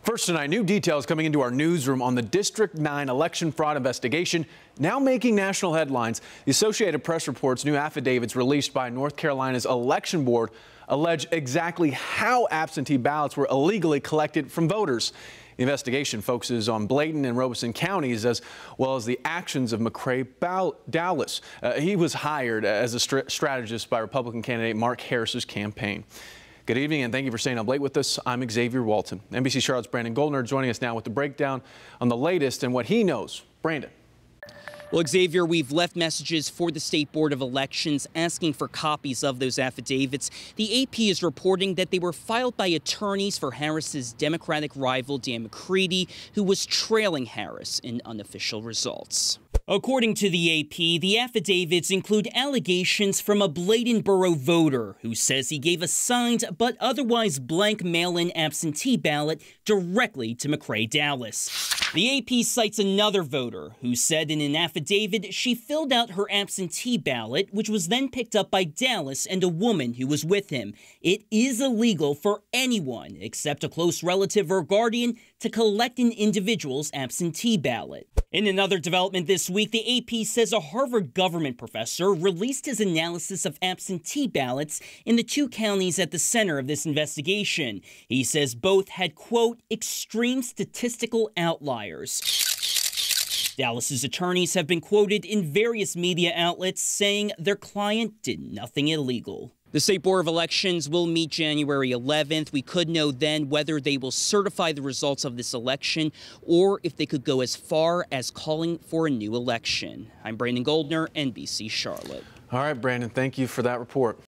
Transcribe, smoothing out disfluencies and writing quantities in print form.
First tonight, new details coming into our newsroom on the District 9 election fraud investigation, now making national headlines. The Associated Press reports new affidavits released by North Carolina's election board allege exactly how absentee ballots were illegally collected from voters. The investigation focuses on Bladen and Robeson counties as well as the actions of McCrae Dowless. He was hired as a strategist by Republican candidate Mark Harris's campaign. Good evening, and thank you for staying up late with us. I'm Xavier Walton. NBC Charlotte's Brandon Goldner joining us now with the breakdown on the latest and what he knows. Brandon. Well, Xavier, we've left messages for the State Board of Elections asking for copies of those affidavits. The AP is reporting that they were filed by attorneys for Harris's Democratic rival Dan McCrae, who was trailing Harris in unofficial results. According to the AP, the affidavits include allegations from a Bladenboro voter who says he gave a signed but otherwise blank mail-in absentee ballot directly to McCrae Dowless. The AP cites another voter who said in an affidavit she filled out her absentee ballot, which was then picked up by Dowless and a woman who was with him. It is illegal for anyone except a close relative or guardian to collect an individual's absentee ballot. In another development this week, the AP says a Harvard government professor released his analysis of absentee ballots in the two counties at the center of this investigation. He says both had, quote, extreme statistical outliers. Dowless's attorneys have been quoted in various media outlets saying their client did nothing illegal. The State Board of Elections will meet January 11th. We could know then whether they will certify the results of this election or if they could go as far as calling for a new election. I'm Brandon Goldner, NBC Charlotte. All right, Brandon, thank you for that report.